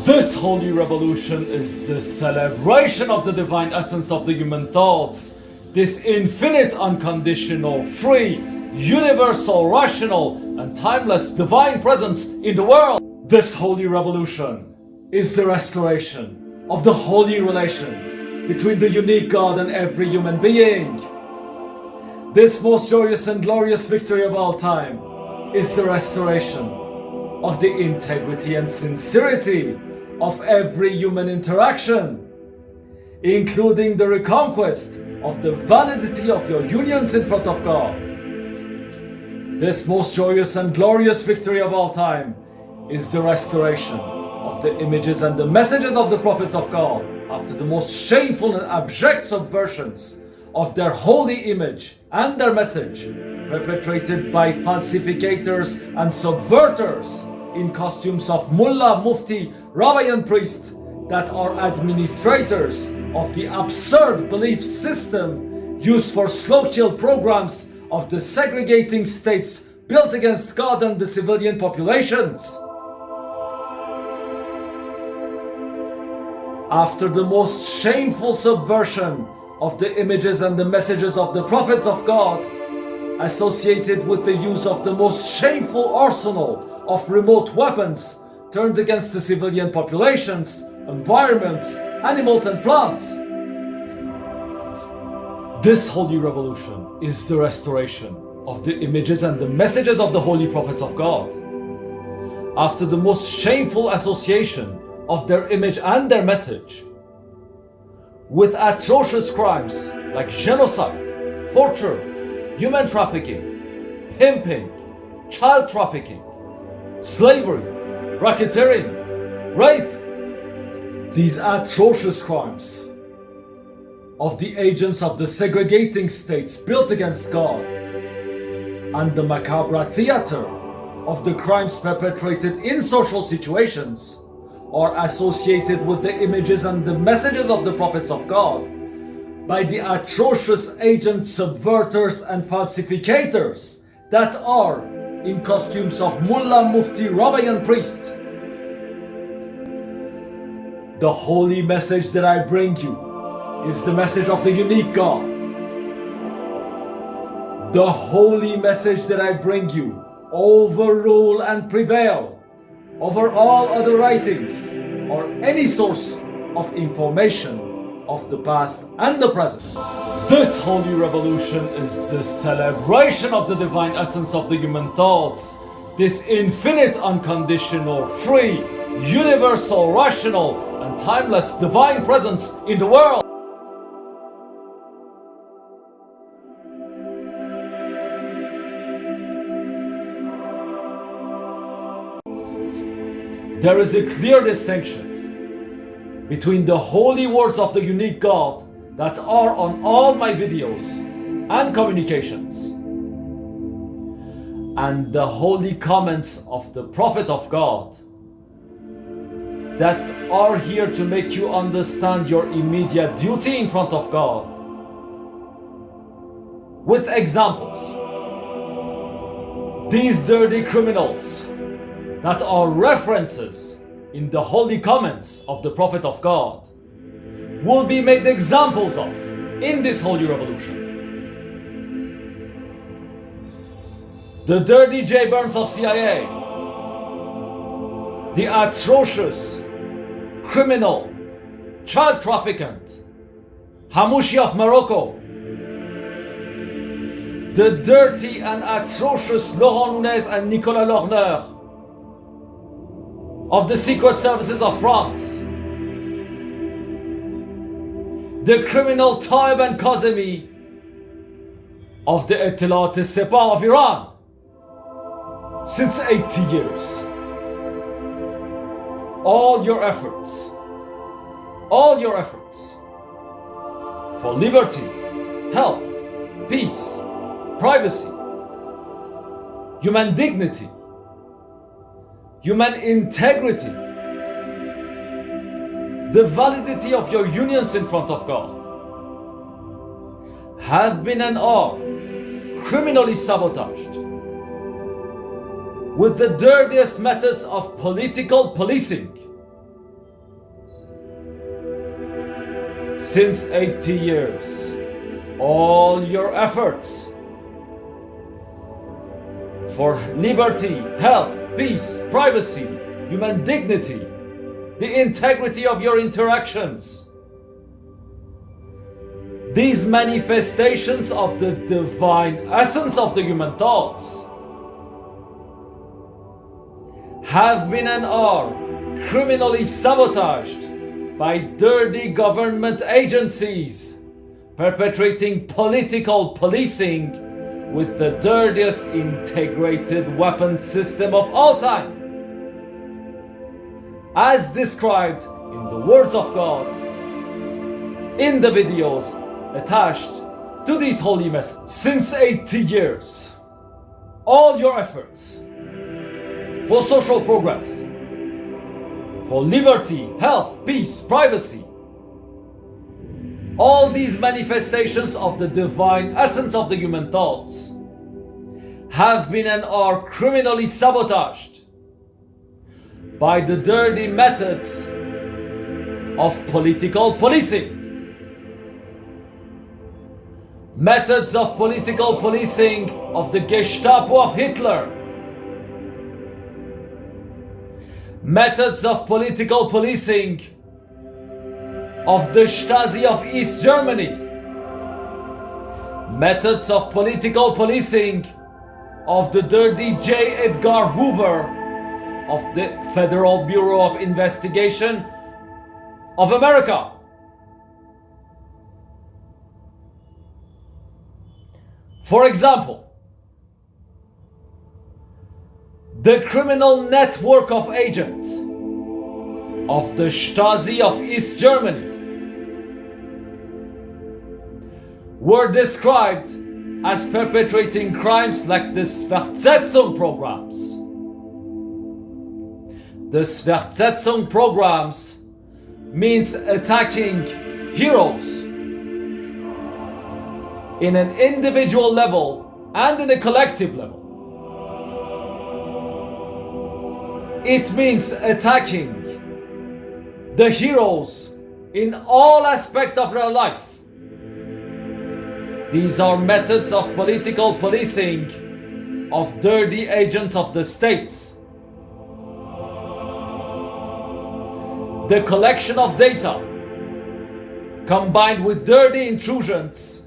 This holy revolution is the celebration of the divine essence of the human thoughts, this infinite, unconditional, free, universal, rational, and timeless divine presence in the world. This holy revolution is the restoration of the holy relation between the unique God and every human being. This most joyous and glorious victory of all time is the restoration of the integrity and sincerity of every human interaction, including the reconquest of the validity of your unions in front of God. This most joyous and glorious victory of all time is the restoration of the images and the messages of the prophets of God after the most shameful and abject subversions of their holy image and their message, perpetrated by falsificators and subverters in costumes of mullah, mufti, rabbi and priest that are administrators of the absurd belief system used for slow kill programs of the segregating states built against God and the civilian populations. After the most shameful subversion of the images and the messages of the prophets of God, associated with the use of the most shameful arsenal of remote weapons turned against the civilian populations, environments, animals and plants. This holy revolution is the restoration of the images and the messages of the holy prophets of God. After the most shameful association of their image and their message with atrocious crimes like genocide, torture, human trafficking, pimping, child trafficking, slavery, racketeering, rape. These atrocious crimes of the agents of the segregating states built against God, and the macabre theater of the crimes perpetrated in social situations are associated with the images and the messages of the prophets of God by the atrocious agents, subverters and falsificators that are in costumes of mullah, mufti, rabbi and priest. The holy message that I bring you is the message of the unique God. The holy message that I bring you overrule and prevail over all other writings or any source of information of the past and the present. This holy revolution is the celebration of the divine essence of the human thoughts, this infinite, unconditional, free, universal, rational, and timeless divine presence in the world. There is a clear distinction between the holy words of the unique God that are on all my videos and communications and the holy comments of the Prophet of God that are here to make you understand your immediate duty in front of God with examples. These dirty criminals that are references in the holy comments of the Prophet of God will be made examples of in this holy revolution. The dirty J. Burns of CIA, the atrocious, criminal, child trafficant, Hamouchi of Morocco, the dirty and atrocious Laurent Nunez and Nicolas Lorner of the secret services of France, the criminal Taib and Kazemi of the Etelat Sepah of Iran since 80 years. All your efforts for liberty, health, peace, privacy, human dignity, human integrity, the validity of your unions in front of God have been and are criminally sabotaged with the dirtiest methods of political policing Since 80 years, all your efforts for liberty, health, peace, privacy, human dignity, the integrity of your interactions, these manifestations of the divine essence of the human thoughts have been and are criminally sabotaged by dirty government agencies perpetrating political policing with the dirtiest integrated weapons system of all time, as described in the words of God in the videos attached to these holy messages. Since 80 years, all your efforts for social progress, for liberty, health, peace, privacy, all these manifestations of the divine essence of the human thoughts have been and are criminally sabotaged by the dirty methods of political policing. Methods of political policing of the Gestapo of Hitler. Methods of political policing of the Stasi of East Germany. Methods of political policing of the dirty J. Edgar Hoover of the Federal Bureau of Investigation of America. For example, the criminal network of agents of the Stasi of East Germany were described as perpetrating crimes like the Subversion programs. The Subversion programs means attacking heroes in an individual level and in a collective level. It means attacking the heroes in all aspects of their life. These are methods of political policing of dirty agents of the states. The collection of data combined with dirty intrusions,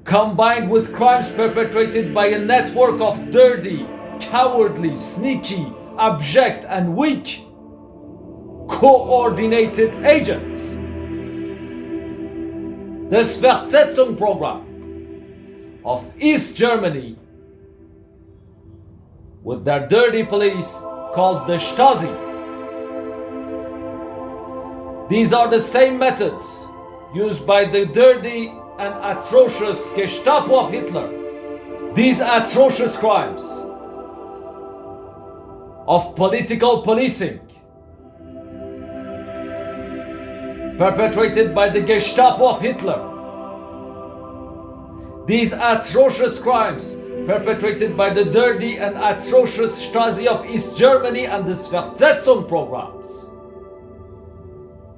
combined with crimes perpetrated by a network of dirty, cowardly, sneaky, abject and weak coordinated agents. The Subversion program of East Germany with their dirty police called the Stasi. These are the same methods used by the dirty and atrocious Gestapo of Hitler. These atrocious crimes of political policing perpetrated by the Gestapo of Hitler. These atrocious crimes perpetrated by the dirty and atrocious Stasi of East Germany and the Subversion programs,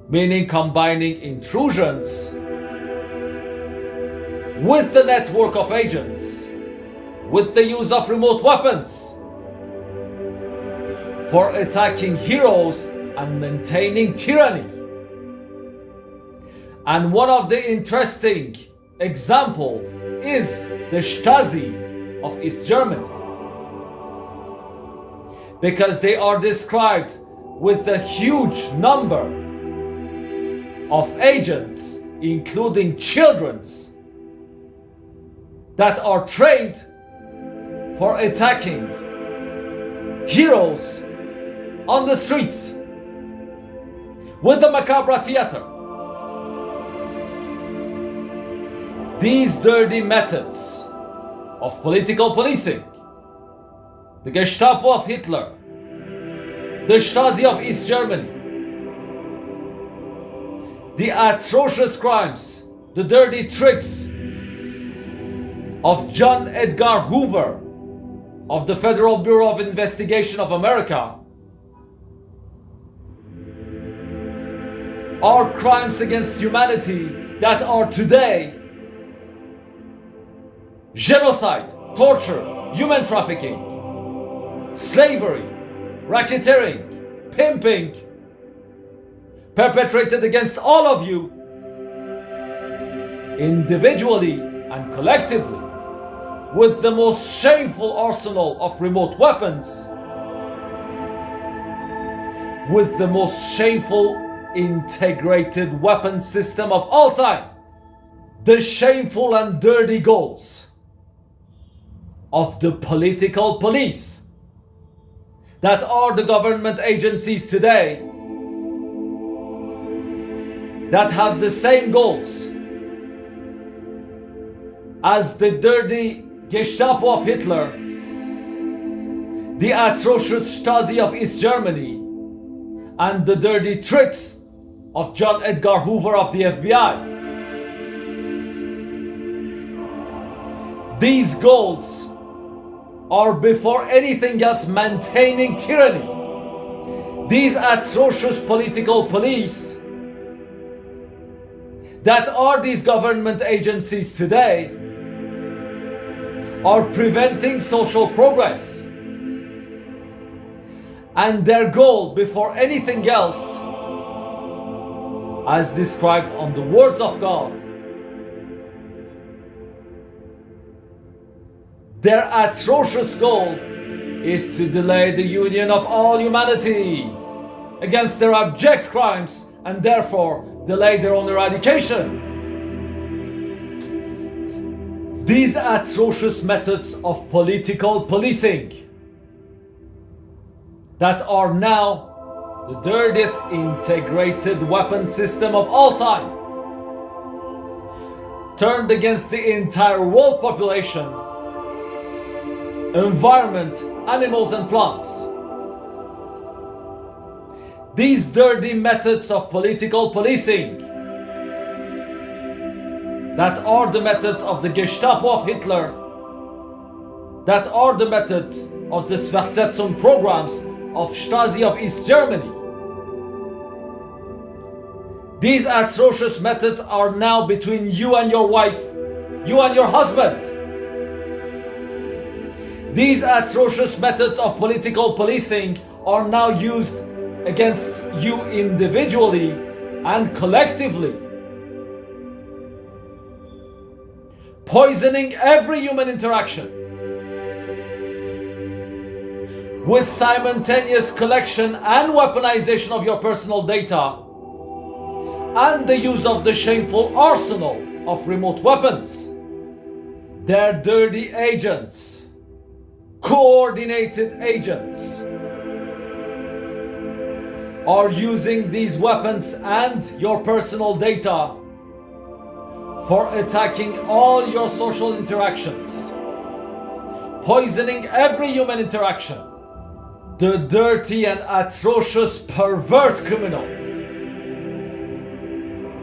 meaning combining intrusions with the network of agents, with the use of remote weapons for attacking heroes and maintaining tyranny. And one of the interesting example is the Stasi of East Germany, because they are described with a huge number of agents, including children's, that are trained for attacking heroes on the streets with the macabre theater. These dirty methods of political policing, the Gestapo of Hitler, the Stasi of East Germany, the atrocious crimes, the dirty tricks of John Edgar Hoover of the Federal Bureau of Investigation of America are crimes against humanity that are today genocide, torture, human trafficking, slavery, racketeering, pimping, perpetrated against all of you individually and collectively with the most shameful arsenal of remote weapons, with the most shameful integrated weapon system of all time, the shameful and dirty goals of the political police that are the government agencies today that have the same goals as the dirty Gestapo of Hitler, the atrocious Stasi of East Germany, and the dirty tricks of John Edgar Hoover of the FBI. These goals are before anything else maintaining tyranny. These atrocious political police that are these government agencies today are preventing social progress. And their goal before anything else, as described on the words of God, their atrocious goal is to delay the union of all humanity against their abject crimes and therefore delay their own eradication. These atrocious methods of political policing that are now the dirtiest integrated weapon system of all time, turned against the entire world population, environment, animals and plants. These dirty methods of political policing that are the methods of the Gestapo of Hitler, that are the methods of the Subversions programs of Stasi of East Germany. These atrocious methods are now between you and your wife, you and your husband. These atrocious methods of political policing are now used against you individually and collectively, poisoning every human interaction with simultaneous collection and weaponization of your personal data and the use of the shameful arsenal of remote weapons. Their dirty agents, coordinated agents, are using these weapons and your personal data for attacking all your social interactions, poisoning every human interaction. The dirty and atrocious pervert criminal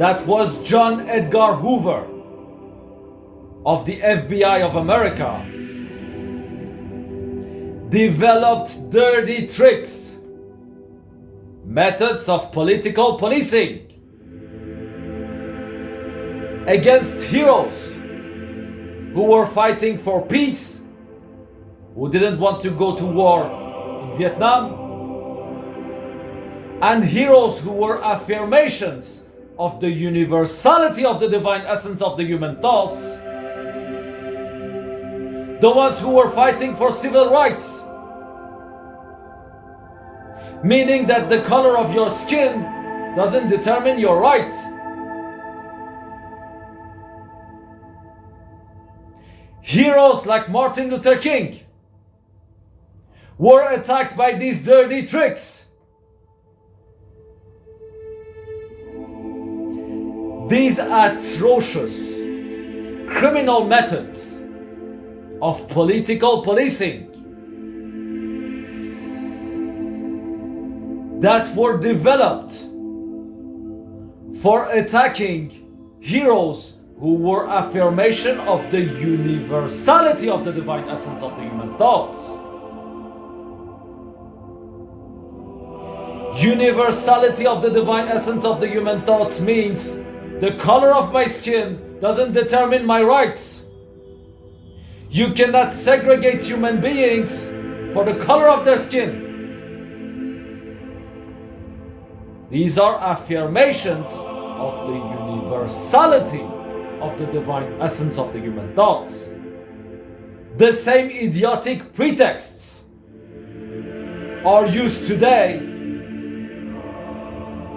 that was John Edgar Hoover of the FBI of America developed dirty tricks, methods of political policing against heroes who were fighting for peace, who didn't want to go to war in Vietnam, and heroes who were affirmations of the universality of the divine essence of the human thoughts, the ones who were fighting for civil rights, meaning that the color of your skin doesn't determine your right. Heroes like Martin Luther King were attacked by these dirty tricks. These atrocious criminal methods of political policing that were developed for attacking heroes who were affirmation of the universality of the divine essence of the human thoughts. Universality of the divine essence of the human thoughts means the color of my skin doesn't determine my rights. You cannot segregate human beings for the color of their skin. These are affirmations of the universality of the divine essence of the human thoughts. The same idiotic pretexts are used today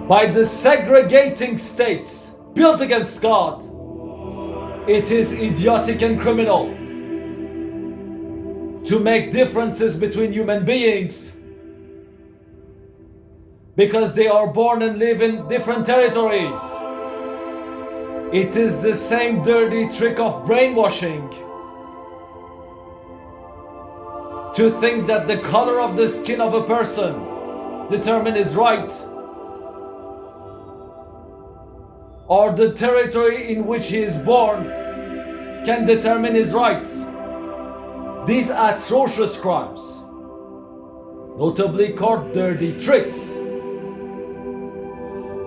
by the segregating states built against God. It is idiotic and criminal to make differences between human beings because they are born and live in different territories. It is the same dirty trick of brainwashing to think that the color of the skin of a person determines his right, or the territory in which he is born can determine his rights. These atrocious crimes, notably called dirty tricks,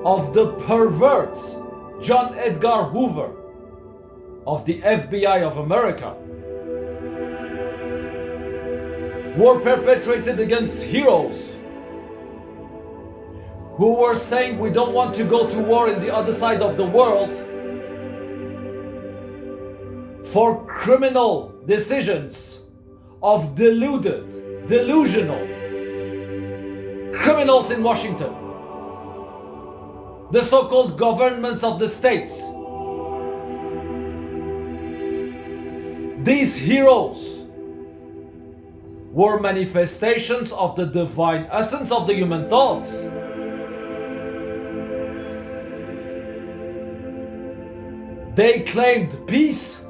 of the pervert John Edgar Hoover of the FBI of America, were perpetrated against heroes who were saying we don't want to go to war in the other side of the world for criminal decisions of delusional criminals in Washington, the so-called governments of the states. These heroes were manifestations of the divine essence of the human thoughts. They claimed peace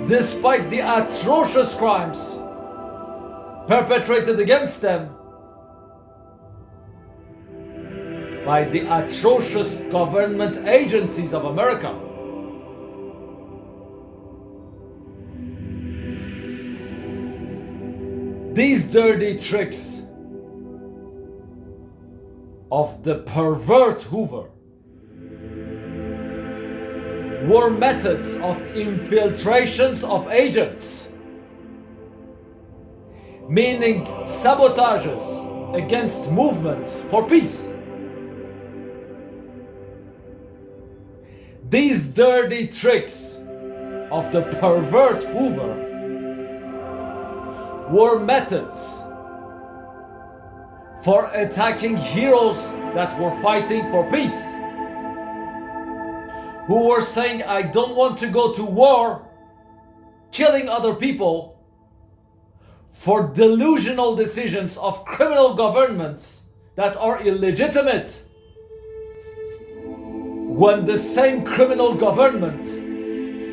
despite the atrocious crimes perpetrated against them by the atrocious government agencies of America. These dirty tricks of the pervert Hoover were methods of infiltrations of agents, meaning sabotages against movements for peace. These dirty tricks of the pervert Hoover were methods for attacking heroes that were fighting for peace, who were saying, I don't want to go to war, killing other people for delusional decisions of criminal governments that are illegitimate, when the same criminal government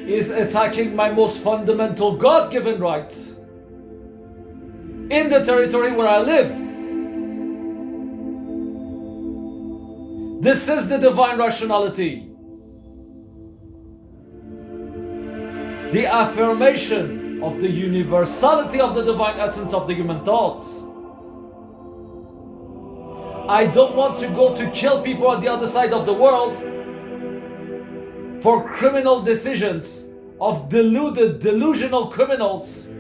is attacking my most fundamental God-given rights in the territory where I live. This is the divine rationality. The affirmation of the universality of the divine essence of the human thoughts. I don't want to go to kill people on the other side of the world for criminal decisions of delusional criminals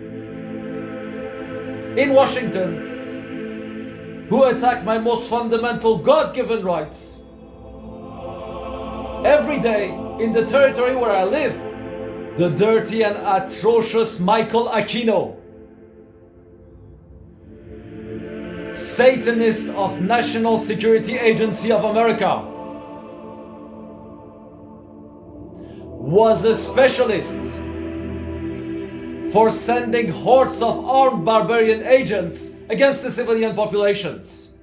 in Washington who attack my most fundamental God-given rights every day in the territory where I live. The dirty and atrocious Michael Aquino, Satanist of National Security Agency of America, was a specialist for sending hordes of armed barbarian agents against the civilian populations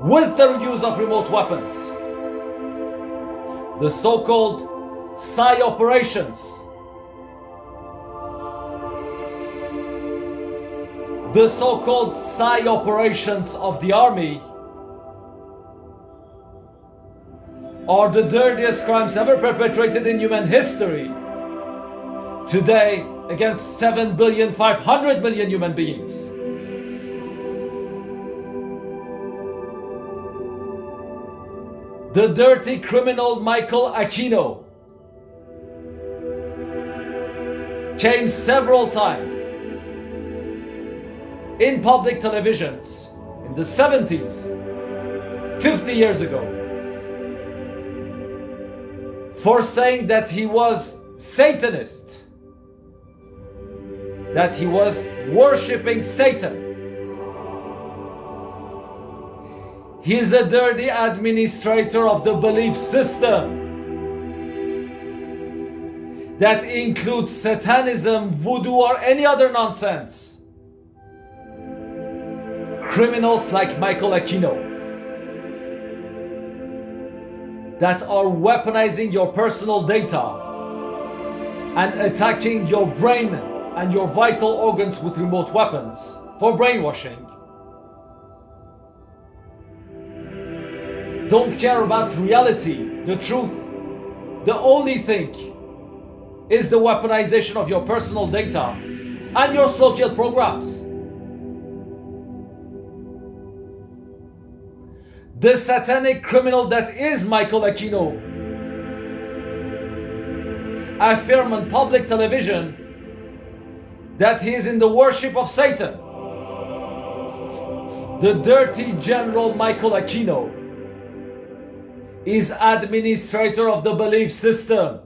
with the use of remote weapons. The so-called PSY operations. The so-called PSY operations of the army are the dirtiest crimes ever perpetrated in human history. Today, against 7,500,000,000 human beings. The dirty criminal Michael Aquino came several times in public televisions in the 70s, 50 years ago, for saying that he was Satanist, that he was worshipping Satan. He's a dirty administrator of the belief system that includes satanism, voodoo, or any other nonsense. Criminals like Michael Aquino that are weaponizing your personal data and attacking your brain and your vital organs with remote weapons for brainwashing. Don't care about reality, the truth. The only thing is the weaponization of your personal data and your slow kill programs. The satanic criminal that is Michael Aquino affirmed on public television that he is in the worship of Satan. The dirty general Michael Aquino is administrator of the belief system,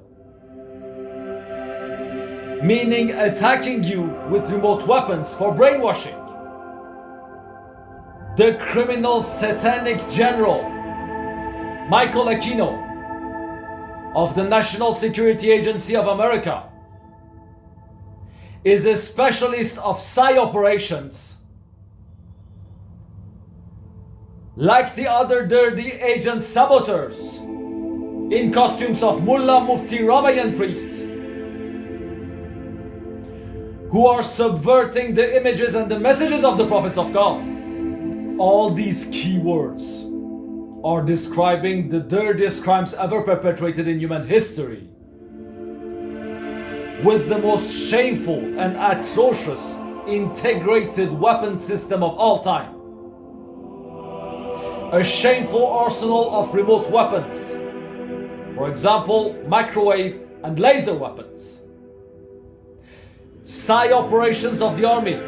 meaning attacking you with remote weapons for brainwashing. The criminal satanic general Michael Aquino of the National Security Agency of America is a specialist of PSY operations, like the other dirty agent saboteurs in costumes of mullah, mufti, rabbi and priests, who are subverting the images and the messages of the prophets of God. All these keywords are describing the dirtiest crimes ever perpetrated in human history, with the most shameful and atrocious integrated weapon system of all time. A shameful arsenal of remote weapons, for example, microwave and laser weapons. PSY operations of the army,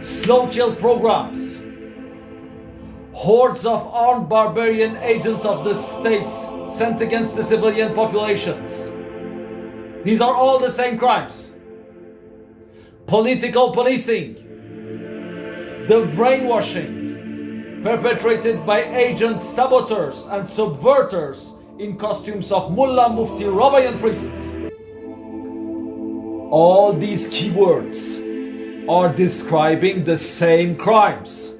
slow kill programs, hordes of armed barbarian agents of the states sent against the civilian populations. These are all the same crimes. Political policing, the brainwashing perpetrated by agent saboteurs and subverters in costumes of mullah, mufti, rabbi and priests. All these keywords are describing the same crimes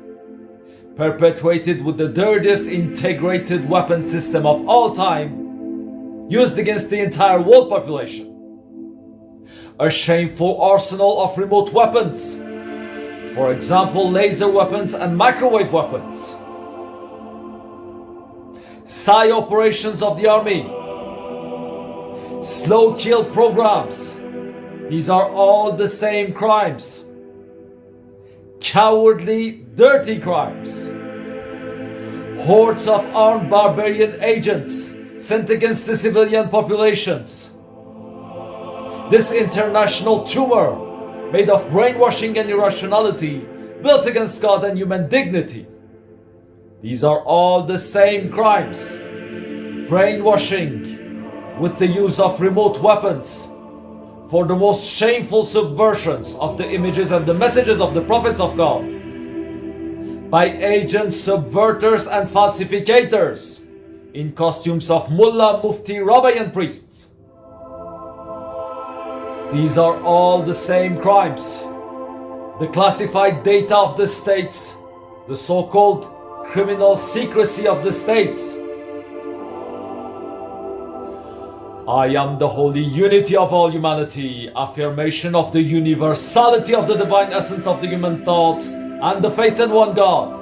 perpetrated with the dirtiest integrated weapon system of all time, used against the entire world population. A shameful arsenal of remote weapons, for example, laser weapons and microwave weapons. PSY operations of the army, slow kill programs. These are all the same crimes. Cowardly, dirty crimes. Hordes of armed barbarian agents sent against the civilian populations. This international tumor made of brainwashing and irrationality, built against God and human dignity. These are all the same crimes. Brainwashing with the use of remote weapons for the most shameful subversions of the images and the messages of the prophets of God by agents, subverters and falsificators in costumes of mullah, mufti, rabbi and priests. These are all the same crimes. The classified data of the states, the so-called criminal secrecy of the states. I am the holy unity of all humanity, affirmation of the universality of the divine essence of the human thoughts and the faith in one God.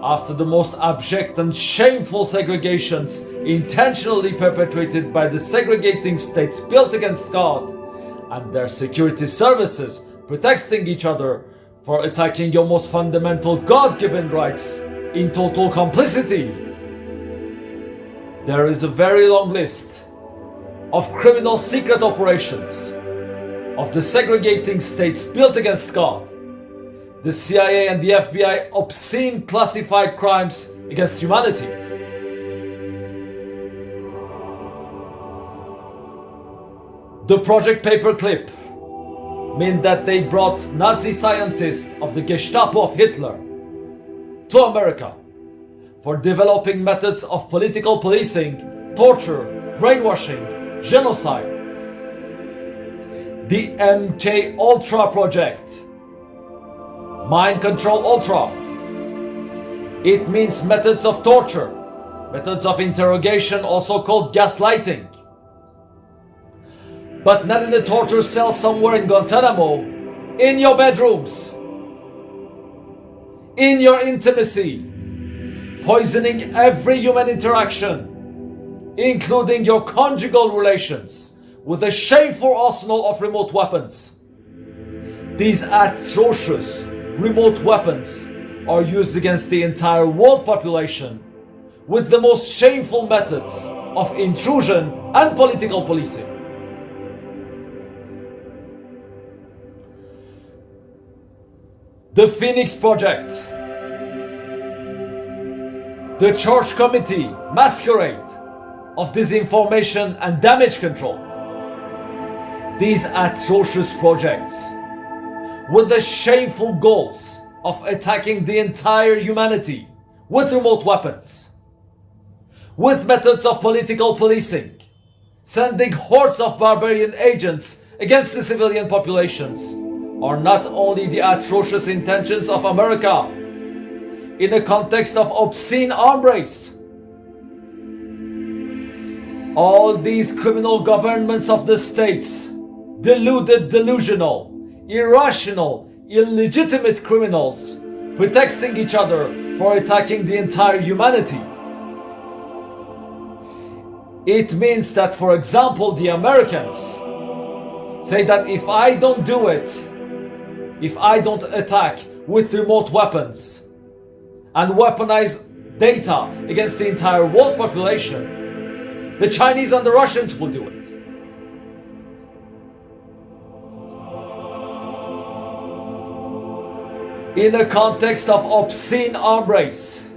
After the most abject and shameful segregations intentionally perpetrated by the segregating states built against God, and their security services protecting each other for attacking your most fundamental God-given rights in total complicity. There is a very long list of criminal secret operations of the segregating states built against God, the CIA and the FBI obscene classified crimes against humanity. The Project Paperclip meant that they brought Nazi scientists of the Gestapo of Hitler to America for developing methods of political policing, torture, brainwashing, genocide. The MK Ultra Project, Mind Control Ultra. It means methods of torture, methods of interrogation, also called gaslighting. But not in a torture cell somewhere in Guantanamo, in your bedrooms, in your intimacy, poisoning every human interaction, including your conjugal relations, with a shameful arsenal of remote weapons. These atrocious remote weapons are used against the entire world population with the most shameful methods of intrusion and political policing. The Phoenix Project, the Church Committee masquerade of disinformation and damage control. These atrocious projects with the shameful goals of attacking the entire humanity with remote weapons, with methods of political policing, sending hordes of barbarian agents against the civilian populations, are not only the atrocious intentions of America in a context of obscene arms race. All these criminal governments of the states, deluded, delusional, irrational, illegitimate criminals, pretexting each other for attacking the entire humanity. It means that, for example, the Americans say that if I don't do it, if I don't attack with remote weapons and weaponize data against the entire world population, the Chinese and the Russians will do it. In a context of obscene arms race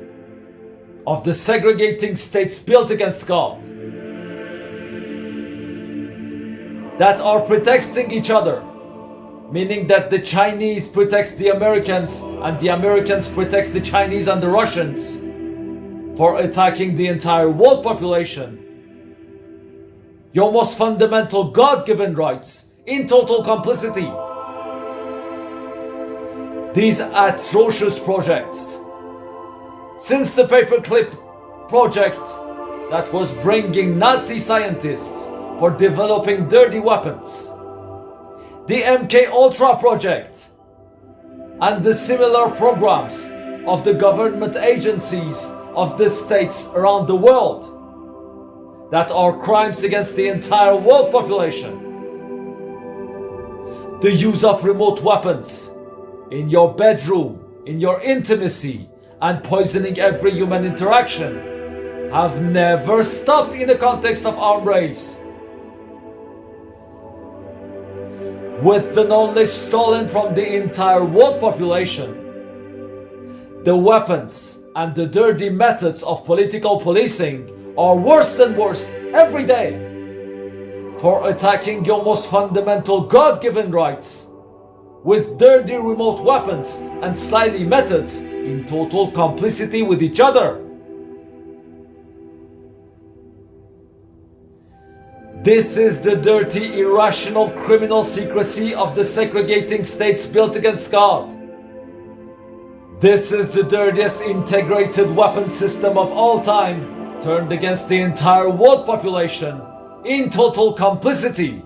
of the segregating states built against God, that are pretexting each other, meaning that the Chinese protects the Americans and the Americans protects the Chinese and the Russians for attacking the entire world population. Your most fundamental God-given rights in total complicity. These atrocious projects, since the Paperclip project that was bringing Nazi scientists for developing dirty weapons, the MK Ultra project, and the similar programs of the government agencies of the states around the world that are crimes against the entire world population. The use of remote weapons in your bedroom, in your intimacy, and poisoning every human interaction have never stopped in the context of arms race. With the knowledge stolen from the entire world population, the weapons and the dirty methods of political policing are worse and worse every day for attacking your most fundamental God-given rights with dirty remote weapons and slyly methods in total complicity with each other. This is the dirty, irrational, criminal secrecy of the segregating states built against God. This is the dirtiest integrated weapon system of all time, turned against the entire world population in total complicity.